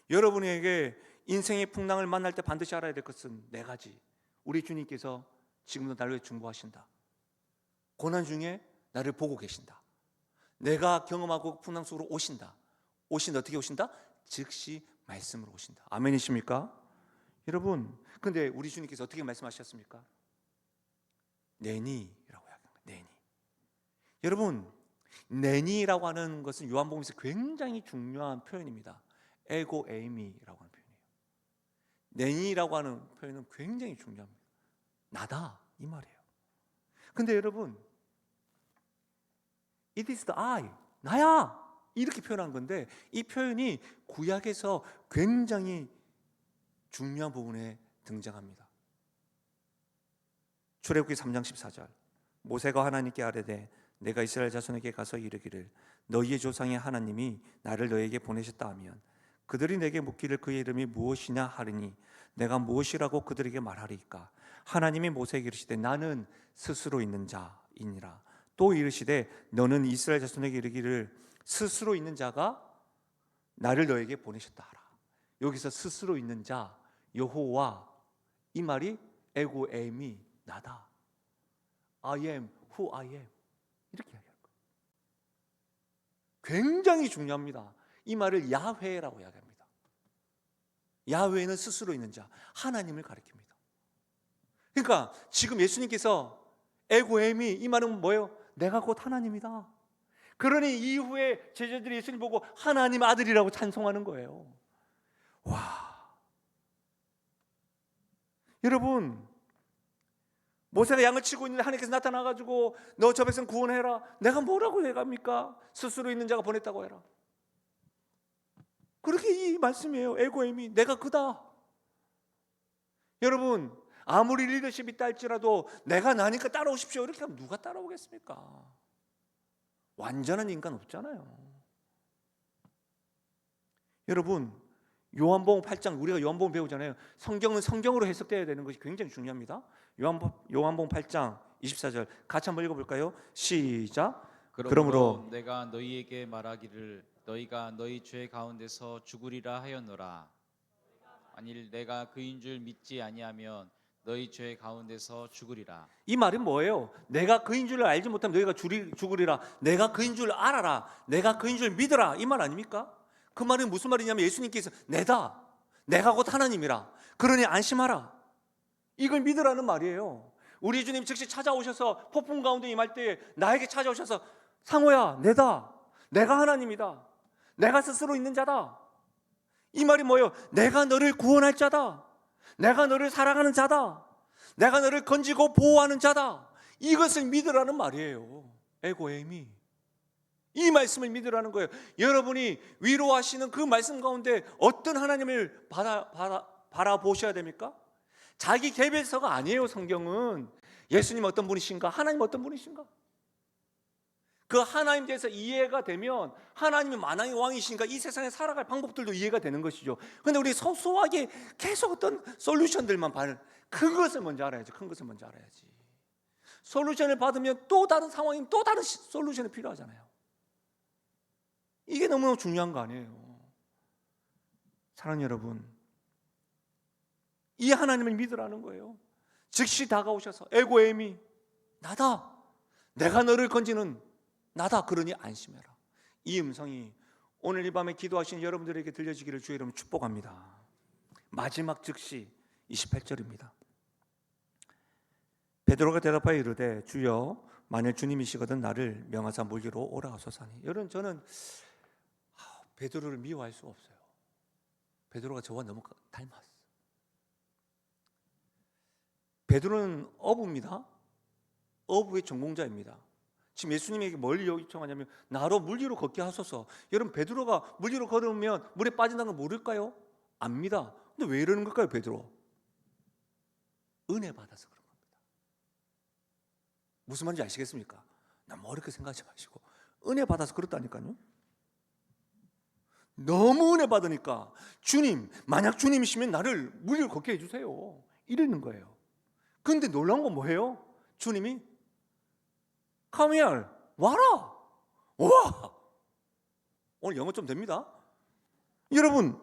여러분에게 인생의 풍랑을 만날 때 반드시 알아야 될 것은 4가지. 우리 주님께서 지금도 나를 위해 중보하신다. 고난 중에 나를 보고 계신다. 내가 경험하고 풍랑 속으로 오신다. 어떻게 오신다? 즉시 말씀으로 오신다. 아멘이십니까? 여러분, 근데 우리 주님께서 어떻게 말씀하셨습니까? 내니라고 이야기합니다. 내니. 여러분, 내니라고 하는 것은 요한복음에서 굉장히 중요한 표현입니다. 에고 에이미라고 하는 표현이에요. 내니라고 하는 표현은 굉장히 중요합니다. 나다 이 말이에요. 근데 여러분, it is the I, 나야 이렇게 표현한 건데 이 표현이 구약에서 굉장히 중요한 부분에 등장합니다. 출애굽기 3장 14절 모세가 하나님께 아뢰되 내가 이스라엘 자손에게 가서 이르기를 너희의 조상의 하나님이 나를 너희에게 보내셨다 하면 그들이 내게 묻기를 그의 이름이 무엇이냐 하리니 내가 무엇이라고 그들에게 말하리이까. 하나님이 모세에게 이르시되 나는 스스로 있는 자이니라. 또 이르시되 너는 이스라엘 자손에게 이르기를 스스로 있는 자가 나를 너에게 보내셨다 하라. 여기서 스스로 있는 자 여호와, 이 말이 에고 에임이 나다. I am who I am, 이렇게 이야기할 거예요. 굉장히 중요합니다. 이 말을 야훼라고 이야기합니다. 야훼는 스스로 있는 자, 하나님을 가리킵니다. 그러니까 지금 예수님께서 에고 에임이, 이 말은 뭐예요? 내가 곧 하나님이다. 그러니 이후에 제자들이 예수님 보고 하나님 아들이라고 찬송하는 거예요. 와, 여러분, 모세가 양을 치고 있는데 하나님께서 나타나가지고 너 저 백성 구원해라. 내가 뭐라고 해갑니까? 스스로 있는 자가 보냈다고 해라. 그렇게 이 말씀이에요. 에고임이 내가 그다. 여러분, 아무리 리더십이 있다 할지라도 내가 나니까 따라오십시오 이렇게 하면 누가 따라오겠습니까? 완전한 인간 없잖아요. 여러분, 요한복음 8장, 우리가 요한복음 배우잖아요. 성경은 성경으로 해석되어야 되는 것이 굉장히 중요합니다. 요한복음 8장 24절 같이 한번 읽어볼까요? 시작. 그러므로 내가 너희에게 말하기를 너희가 너희 죄 가운데서 죽으리라 하였노라. 만일 내가 그인 줄 믿지 아니하면 너희 죄 가운데서 죽으리라. 이 말은 뭐예요? 내가 그인 줄 알지 못하면 너희가 죽으리라. 내가 그인 줄 알아라. 내가 그인 줄 믿어라. 이 말 아닙니까? 그 말은 무슨 말이냐면 예수님께서 내다, 내가 곧 하나님이라. 그러니 안심하라. 이걸 믿으라는 말이에요. 우리 주님 즉시 찾아오셔서 폭풍 가운데 임할 때 나에게 찾아오셔서 상호야, 내다, 내가 하나님이다, 내가 스스로 있는 자다. 이 말이 뭐예요? 내가 너를 구원할 자다, 내가 너를 사랑하는 자다, 내가 너를 건지고 보호하는 자다. 이것을 믿으라는 말이에요. 에고에임이, 이 말씀을 믿으라는 거예요. 여러분이 위로하시는 그 말씀 가운데 어떤 하나님을 바라보셔야 됩니까? 자기 개별서가 아니에요. 성경은 예수님 어떤 분이신가, 하나님 어떤 분이신가, 그 하나님 대해서 이해가 되면 하나님이 만왕의 왕이신가, 이 세상에 살아갈 방법들도 이해가 되는 것이죠. 그런데 우리 소소하게 계속 어떤 솔루션들만 큰 것을 먼저 알아야지. 큰 것을 먼저 알아야지. 솔루션을 받으면 또 다른 상황이면 또 다른 솔루션이 필요하잖아요. 이게 너무너무 중요한 거 아니에요. 사랑하는 여러분, 이 하나님을 믿으라는 거예요. 즉시 다가오셔서 에고에임이 나다, 내가 너를 건지는 나다. 그러니 안심해라. 이 음성이 오늘 이 밤에 기도하시는 여러분들에게 들려지기를 주의 이름으로 축복합니다. 마지막 즉시 28절입니다. 베드로가 대답하여 이르되 주여 만일 주님이시거든 나를 명하사 물리로 오라 하소서니. 여러분, 저는 베드로를 미워할 수 없어요. 베드로가 저와 너무 닮았어. 베드로는 어부입니다. 어부의 전공자입니다. 지금 예수님에게 뭘 요청하냐면 나로 물 위로 걷게 하소서. 여러분, 베드로가 물 위로 걸으면 물에 빠진다는 걸 모를까요? 압니다. 근데 왜 이러는 걸까요? 베드로 은혜 받아서 그런 겁니다. 무슨 말인지 아시겠습니까? 난 어렵게 생각하지 마시고 은혜 받아서 그렇다니까요. 너무 은혜 받으니까 주님, 만약 주님이시면 나를 물 위로 걷게 해주세요 이러는 거예요. 그런데 놀라운 건 뭐예요? 주님이 Come here, 와라. 와, 오늘 영어 좀 됩니다. 여러분,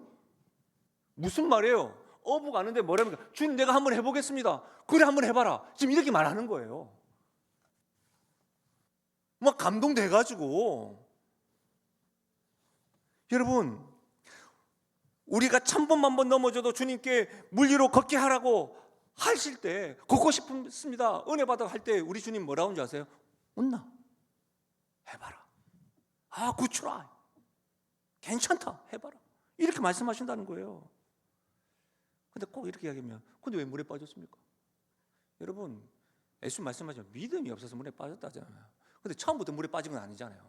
무슨 말이에요? 어부가 아는데 뭐랍니까? 주님, 내가 한번 해보겠습니다. 그래, 한번 해봐라. 지금 이렇게 말하는 거예요. 막 감동돼가지고. 여러분, 우리가 1000번 1000번 넘어져도 주님께 물 위로 걷게 하라고 하실 때 걷고 싶습니다, 은혜 받아 할 때 우리 주님 뭐라고 하는지 아세요? 웃나? 해봐라. 아, 굿트라이. 괜찮다. 해봐라. 이렇게 말씀하신다는 거예요. 근데 꼭 이렇게 이야기하면 근데 왜 물에 빠졌습니까? 여러분, 예수 말씀하시면 믿음이 없어서 물에 빠졌다잖아요. 근데 처음부터 물에 빠진 건 아니잖아요.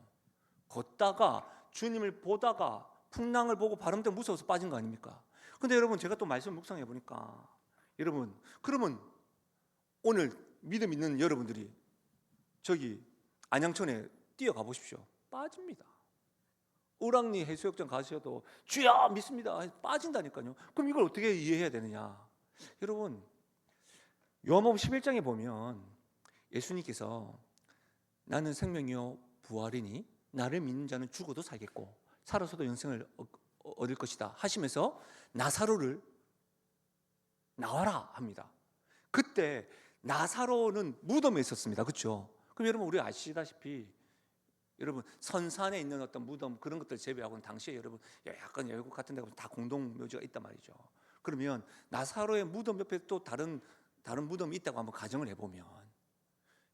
걷다가 주님을 보다가 풍랑을 보고 바람 때문에 무서워서 빠진 거 아닙니까? 근데 여러분, 제가 또 말씀 묵상해 보니까 여러분, 그러면 오늘 믿음 있는 여러분들이 저기 안양천에 뛰어가 보십시오. 빠집니다. 오랑리 해수욕장 가셔도 주여 믿습니다. 빠진다니까요. 그럼 이걸 어떻게 이해해야 되느냐? 여러분, 요한복음 11장에 보면 예수님께서 나는 생명이요 부활이니 나를 믿는 자는 죽어도 살겠고 살아서도 영생을 얻을 것이다 하시면서 나사로를 나와라 합니다. 그때 나사로는 무덤에 있었습니다. 그렇죠? 그럼 여러분 우리 아시다시피 여러분 선산에 있는 어떤 무덤 그런 것들 제외하고는 당시에 여러분 약간 외국 같은 데 가면 다 공동 묘지가 있단 말이죠. 그러면 나사로의 무덤 옆에 또 다른 무덤이 있다고 한번 가정을 해보면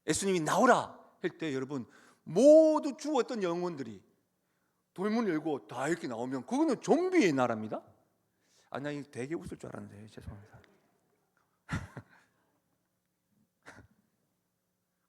예수님이 나오라 할 때 여러분 모두 죽었던 영혼들이 돌문 열고 다 이렇게 나오면 그거는 좀비의 나라입니다. 아, 나 이거 되게 웃을 줄 알았는데 죄송합니다.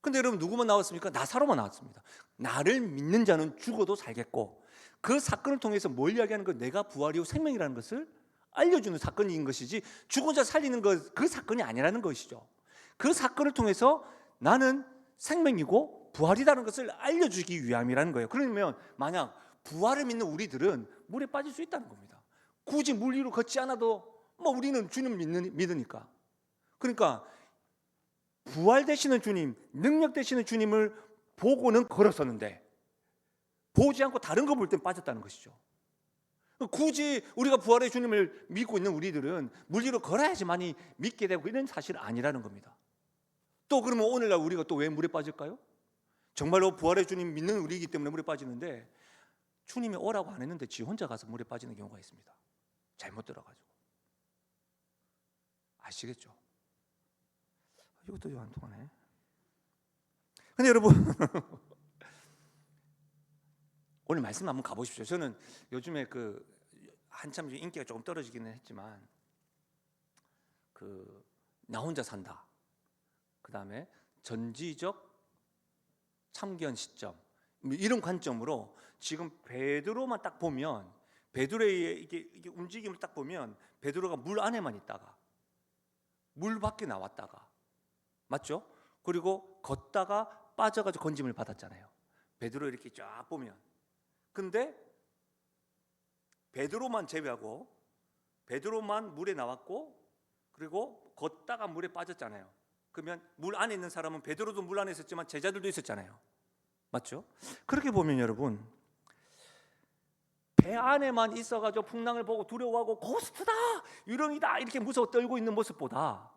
근데 여러분 누구만 나왔습니까? 나사로만 나왔습니다. 나를 믿는 자는 죽어도 살겠고 그 사건을 통해서 뭘 이야기하는 거 내가 부활이요 생명이라는 것을 알려주는 사건인 것이지 죽은 자 살리는 그 사건이 아니라는 것이죠. 그 사건을 통해서 나는 생명이고 부활이라는 것을 알려주기 위함이라는 거예요. 그러면 만약 부활을 믿는 우리들은 물에 빠질 수 있다는 겁니다. 굳이 물 위로 걷지 않아도 뭐 우리는 주님 믿으니까. 그러니까 부활 되시는 주님, 능력 되시는 주님을 보고는 걸었었는데 보지 않고 다른 거 볼 땐 빠졌다는 것이죠. 굳이 우리가 부활의 주님을 믿고 있는 우리들은 물 위로 걸어야지만이 믿게 되고 이런 사실은 아니라는 겁니다. 또 그러면 오늘날 우리가 또 왜 물에 빠질까요? 정말로 부활의 주님 믿는 우리이기 때문에 물에 빠지는데 주님이 오라고 안 했는데 지 혼자 가서 물에 빠지는 경우가 있습니다. 잘못 들어가지고. 아시겠죠? 이것도 안 통하네. 근데 여러분 오늘 말씀 한번 가보십시오. 저는 요즘에 한참 인기가 조금 떨어지기는 했지만 나 혼자 산다. 그 다음에 전지적 참견 시점 이런 관점으로 지금 베드로만 딱 보면 베드로의 이게 움직임을 딱 보면 베드로가 물 안에만 있다가 물 밖에 나왔다가 맞죠? 그리고 걷다가 빠져가지고 건짐을 받았잖아요. 베드로 이렇게 쫙 보면 근데 베드로만 제외하고 베드로만 물에 나왔고 그리고 걷다가 물에 빠졌잖아요. 그러면 물 안에 있는 사람은 베드로도 물 안에 있었지만 제자들도 있었잖아요. 맞죠? 그렇게 보면 여러분 배 안에만 있어가지고 풍랑을 보고 두려워하고 고스트다 유령이다 이렇게 무서워 떨고 있는 모습보다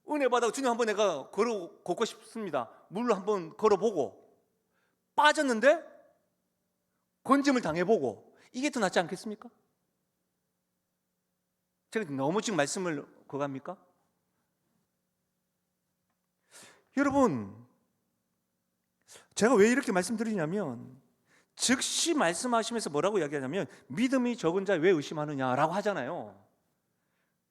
은혜 받아 주님 한번 내가 걷고 싶습니다. 물로 한번 걸어보고 빠졌는데 건짐을 당해보고 이게 더 낫지 않겠습니까? 제가 너무 지금 말씀을 거갑니까? 여러분 제가 왜 이렇게 말씀드리냐면 즉시 말씀하시면서 뭐라고 이야기하냐면 믿음이 적은 자 왜 의심하느냐라고 하잖아요.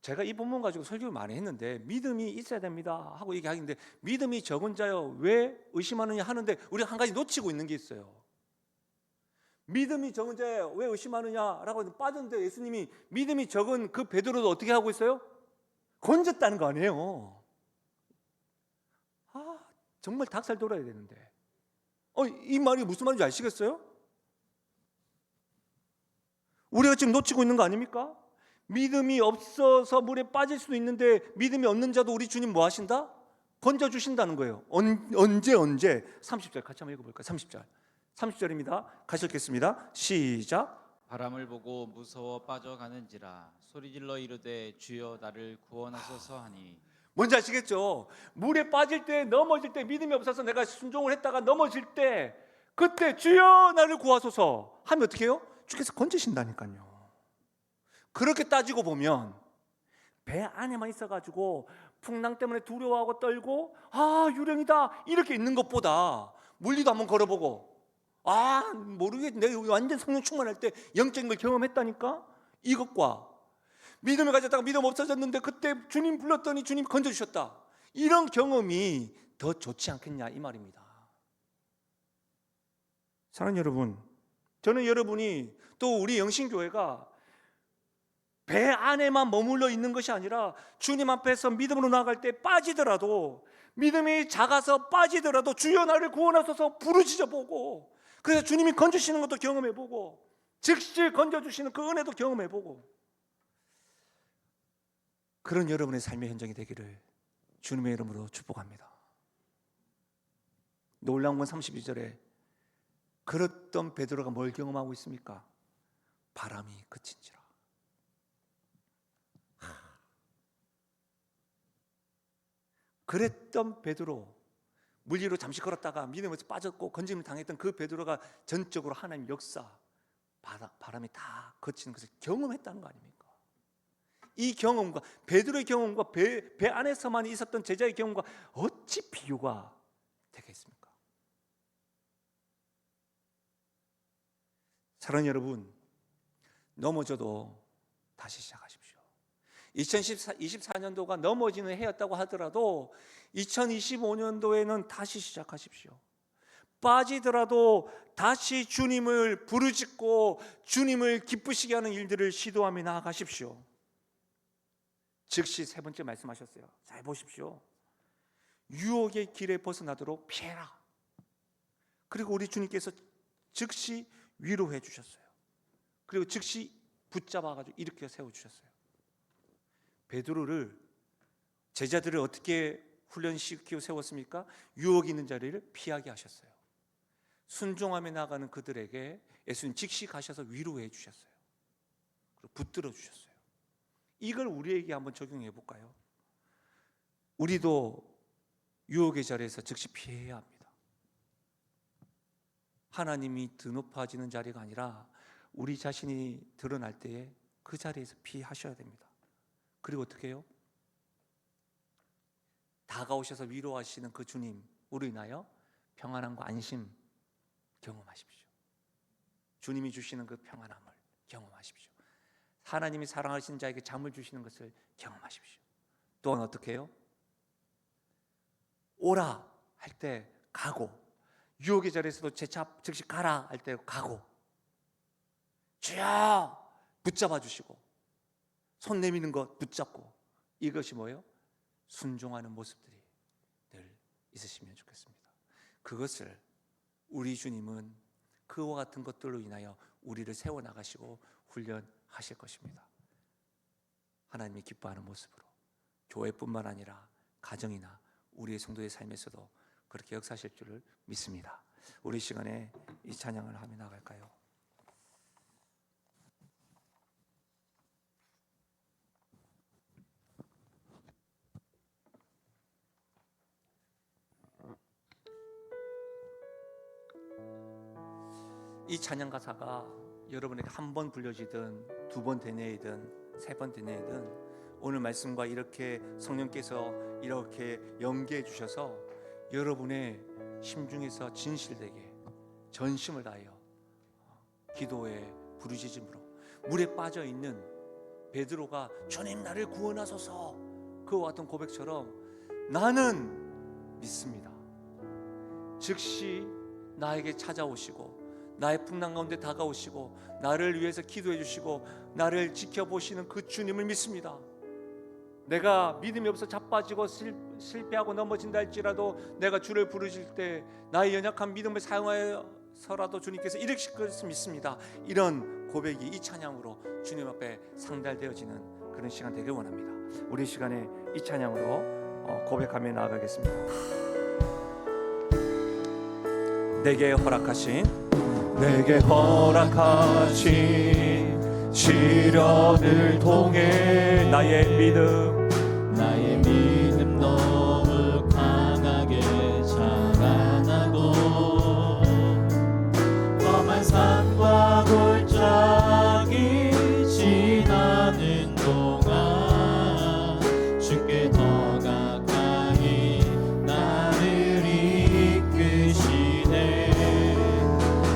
제가 이 본문 가지고 설교를 많이 했는데 믿음이 있어야 됩니다 하고 얘기하는데 믿음이 적은 자여 왜 의심하느냐 하는데 우리가 한 가지 놓치고 있는 게 있어요. 믿음이 적은 자여 왜 의심하느냐라고 빠졌는데 예수님이 믿음이 적은 그 베드로도 어떻게 하고 있어요? 건졌다는 거 아니에요. 정말 닭살 돋아야 되는데 이 말이 무슨 말인지 아시겠어요? 우리가 지금 놓치고 있는 거 아닙니까? 믿음이 없어서 물에 빠질 수도 있는데 믿음이 없는 자도 우리 주님 뭐 하신다? 건져주신다는 거예요. 언제 30절 같이 한번 읽어볼까요? 30절입니다 같이 읽겠습니다. 시작. 바람을 보고 무서워 빠져가는지라 소리질러 이르되 주여 나를 구원하소서 하니. 뭔지 아시겠죠? 물에 빠질 때 넘어질 때 믿음이 없어서 내가 순종을 했다가 넘어질 때 그때 주여 나를 구하소서 하면 어떻게 해요? 주께서 건지신다니까요. 그렇게 따지고 보면 배 안에만 있어가지고 풍랑 때문에 두려워하고 떨고 유령이다 이렇게 있는 것보다 물 위도 한번 걸어보고 모르겠네 내가 완전 성령 충만할 때 영적인 걸 경험했다니까 이것과 믿음을 가졌다가 믿음 없어졌는데 그때 주님 불렀더니 주님 건져주셨다 이런 경험이 더 좋지 않겠냐 이 말입니다. 사랑하는 여러분 저는 여러분이 또 우리 영신교회가 배 안에만 머물러 있는 것이 아니라 주님 앞에서 믿음으로 나아갈 때 빠지더라도, 믿음이 작아서 빠지더라도 주여 나를 구원하소서 부르짖어 보고, 그래서 주님이 건져주시는 것도 경험해 보고, 즉시 건져주시는 그 은혜도 경험해 보고, 그런 여러분의 삶의 현장이 되기를 주님의 이름으로 축복합니다. 놀라운 건 32절에 그랬던 베드로가 뭘 경험하고 있습니까? 바람이 그친지라. 그랬던 베드로, 물 위로 잠시 걸었다가 믿음에서 빠졌고 건짐을 당했던 그 베드로가 전적으로 하나님 역사, 바람이 다 그치는 것을 경험했다는 거 아닙니까? 이 경험과 베드로의 경험과 배 안에서만 있었던 제자의 경험과 어찌 비교가 되겠습니까? 사랑하는 여러분, 넘어져도 다시 시작하십시오. 2024년도가 넘어지는 해였다고 하더라도 2025년도에는 다시 시작하십시오. 빠지더라도 다시 주님을 부르짖고 주님을 기쁘시게 하는 일들을 시도하며 나아가십시오. 즉시 세 번째 말씀하셨어요. 잘 보십시오. 유혹의 길에 벗어나도록 피해라. 그리고 우리 주님께서 즉시 위로해 주셨어요. 그리고 즉시 붙잡아가지고 일으켜 세워주셨어요. 베드로를, 제자들을 어떻게 훈련시키고 세웠습니까? 유혹이 있는 자리를 피하게 하셨어요. 순종하며 나가는 그들에게 예수님 즉시 가셔서 위로해 주셨어요. 그리고 붙들어 주셨어요. 이걸 우리에게 한번 적용해 볼까요? 우리도 유혹의 자리에서 즉시 피해야 합니다. 하나님이 드높아지는 자리가 아니라 우리 자신이 드러날 때에 그 자리에서 피하셔야 됩니다. 그리고 어떻게 해요? 다가오셔서 위로하시는 그 주님, 우리 인하여 평안함과 안심 경험하십시오. 주님이 주시는 그 평안함을 경험하십시오. 하나님이 사랑하신 자에게 잠을 주시는 것을 경험하십시오. 또한 어떻게 해요? 오라 할 때 가고, 유혹의 자리에서도 즉시 가라 할 때 가고, 주여 붙잡아 주시고, 손 내미는 것 붙잡고, 이것이 뭐예요? 순종하는 모습들이 늘 있으시면 좋겠습니다. 그것을 우리 주님은 그와 같은 것들로 인하여 우리를 세워나가시고 훈련하실 것입니다. 하나님이 기뻐하는 모습으로 교회뿐만 아니라 가정이나 우리의 성도의 삶에서도 그렇게 역사하실 줄을 믿습니다. 우리 시간에 이 찬양을 하며 나갈까요? 이 찬양 가사가 여러분에게 한 번 불려지든 두 번 되뇌이든 세 번 되뇌이든 오늘 말씀과 이렇게 성령께서 이렇게 연계해 주셔서 여러분의 심중에서 진실되게 전심을 다하여 기도에 부르짖음으로, 물에 빠져 있는 베드로가 주님 나를 구원하소서 그와 같은 고백처럼 나는 믿습니다. 즉시 나에게 찾아오시고 나의 풍랑 가운데 다가오시고 나를 위해서 기도해 주시고 나를 지켜보시는 그 주님을 믿습니다. 내가 믿음이 없어 자빠지고 실패하고 넘어진다 할지라도 내가 주를 부르실 때 나의 연약한 믿음을 사용하여서라도 주님께서 일으키실 것을 믿습니다. 이런 고백이 이 찬양으로 주님 앞에 상달되어지는 그런 시간 되길 원합니다. 우리 시간에 이 찬양으로 고백하며 나아가겠습니다. 내게 허락하신 시련을 통해 나의 믿음 너무 강하게 자라나고 험한 산과 골짜기 지나는 동안 주께 더 가까이 나를 이끄시네.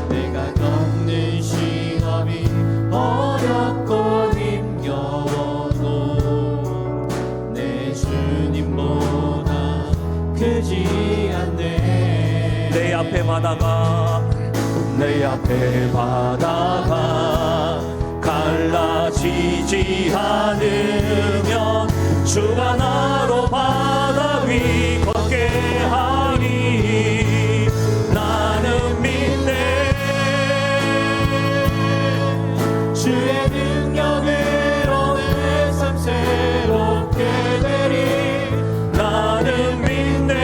내가 겪는 시험이 어렵고 힘겨워도 내 주님보다 크지 않네. 내 앞에 바다가 갈라지 갈라지지 않으면 주가 나로 바다 위 걷게 하리. 나는 믿네. 주의 능력으로 내 삶 새롭게 되리. 나는 믿네.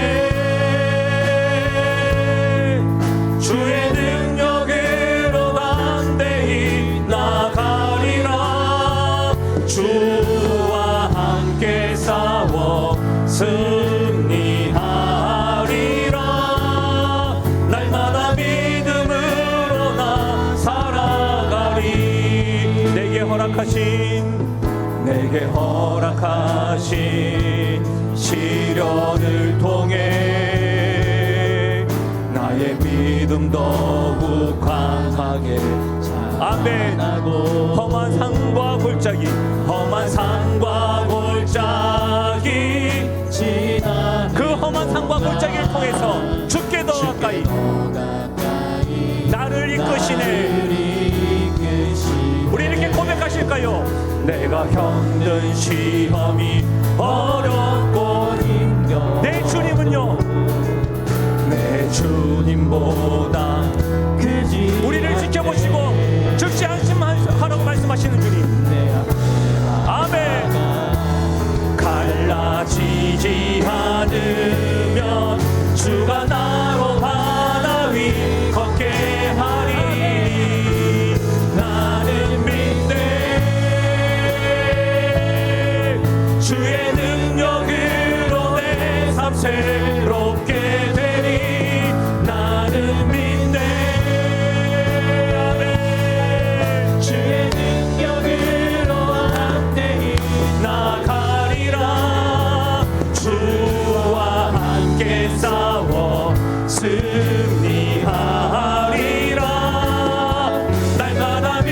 주의 능력으로 담대히 나가리라. 주와 함께 싸워 승리하리라. 날마다 믿음으로 나 살아가리. 내게 허락하신 시련을 통해 나의 믿음 더욱 강하게 아멘. 험한 산과 골짜기 그 험한 산과 골짜기를 통해서 주께 더 가까이 나를 이끄시네. 우리 이렇게 고백하실까요? 내가 겪는 시험이 어렵고 힘겨워. 내 주님은요, 내 주님보다 크지. 우리를 지켜보시고 즉시 안심하라고 말씀하시는 주님. 아멘. 갈라지지 않으면 주가 나로 바다 위 걷게 하리. 나는 믿네. 주의 능력으로 내 삶 새롭게 되리. 나는 믿네. 아멘. 주의 능력으로 함께 나가리라. 주와 함께 싸워 승리하리라. 날마다 우리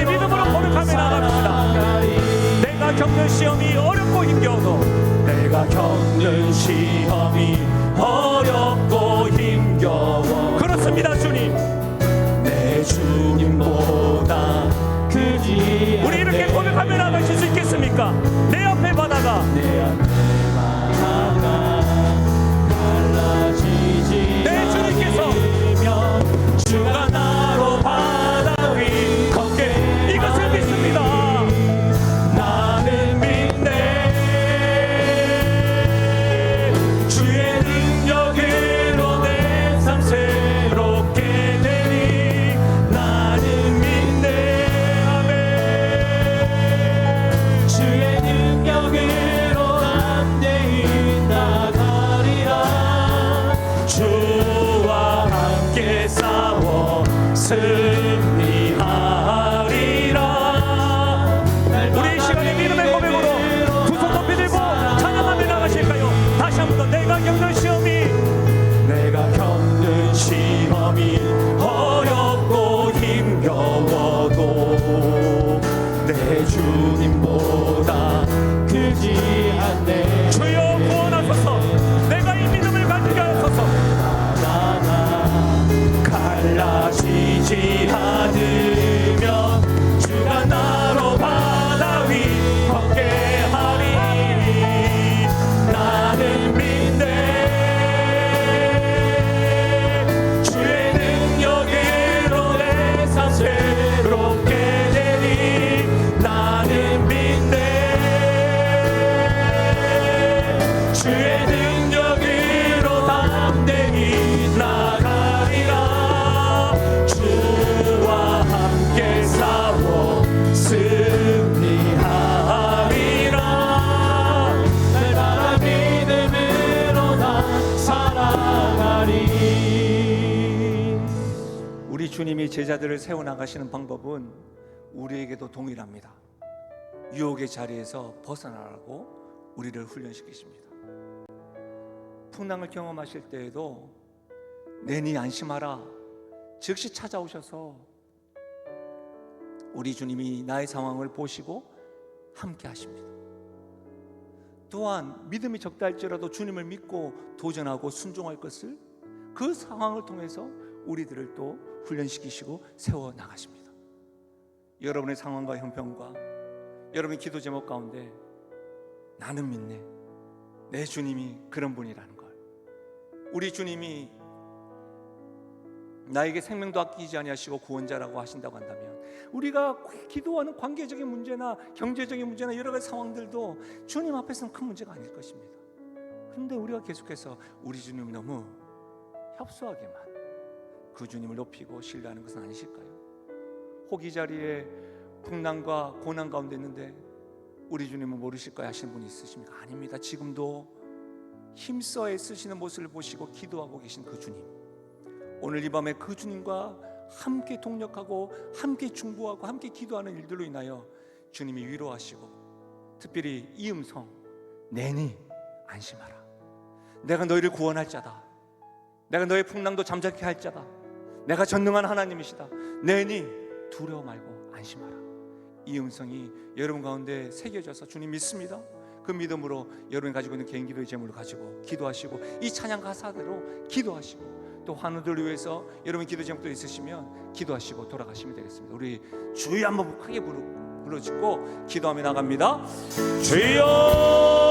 믿음으로 고백하며 나갑시다. 내가 겪는 시험이 어렵고 힘겨워도 내가 겪는 시험이 어렵고 힘겨워. 그렇습니다 주님. 내 주님보다 크지. 우리 이렇게 고백하며 나가실 수 있겠습니까? 내 앞에 바다가 갈라지지 내 주님께서 않으면 주가 나로 바다 위 걷게. 이것을 믿습니다. 나는 믿네. 주의 능력으로 내 삶 새롭게 되리. 나는 믿네. 아멘. 주의 능력으로 담대히 나가리라. 주와 함께 싸워 승리하리라. 우리 이 시간에 믿음의 고백으로 두 손 높이 들고 찬양하며 나가실까요? 다시 한 번 더. 내가 겪는 시험이 어렵고 힘겨워도 내 주님보다 크지 않네. 주여 구원하소서. 내가 이 믿음을 가지게 하소서. 갈라지지 않으면 주가 나로 바다 위 걷게 하리. 나는 믿네. 주의 능력으로 내 삶 새롭게 되리. 나는 믿네. 주의 능력으로 담대히 나가리라. 주와 함께 싸워 승리하리라. 날마다 믿음으로 나 살아가리. 우리 주님이 제자들을 세워나가시는 방법은 우리에게도 동일합니다. 유혹의 자리에서 벗어나라고 우리를 훈련시키십니다. 풍랑을 경험하실 때에도 내니 안심하라 즉시 찾아오셔서 우리 주님이 나의 상황을 보시고 함께 하십니다. 또한 믿음이 적다 할지라도 주님을 믿고 도전하고 순종할 것을 그 상황을 통해서 우리들을 또 훈련시키시고 세워나가십니다. 여러분의 상황과 형편과 여러분의 기도 제목 가운데 나는 믿네, 내 주님이 그런 분이라는 걸, 우리 주님이 나에게 생명도 아끼지 아니하시고 구원자라고 하신다고 한다면 우리가 기도하는 관계적인 문제나 경제적인 문제나 여러 가지 상황들도 주님 앞에서는 큰 문제가 아닐 것입니다. 그런데 우리가 계속해서 우리 주님을 너무 협소하게만 그 주님을 높이고 신뢰하는 것은 아니실까요? 호기 자리에 풍랑과 고난 가운데 있는데 우리 주님은 모르실까요 하시는 분이 있으십니까? 아닙니다. 지금도 힘써 애쓰시는 모습을 보시고 기도하고 계신 그 주님, 오늘 이 밤에 그 주님과 함께 동력하고 함께 중보하고 함께 기도하는 일들로 인하여 주님이 위로하시고 특별히 이 음성, 내니 안심하라, 내가 너희를 구원할 자다, 내가 너의 풍랑도 잠잠케 할 자다, 내가 전능한 하나님이시다, 내니 두려워 말고 안심하라, 이 음성이 여러분 가운데 새겨져서 주님 믿습니다, 그 믿음으로 여러분이 가지고 있는 개인 기도의 제물을 가지고 기도하시고 이 찬양 가사대로 기도하시고 또 환우들을 위해서 여러분 기도 제목도 있으시면 기도하시고 돌아가시면 되겠습니다. 우리 주여 한번 크게 불러주고 기도하며 나갑니다. 주여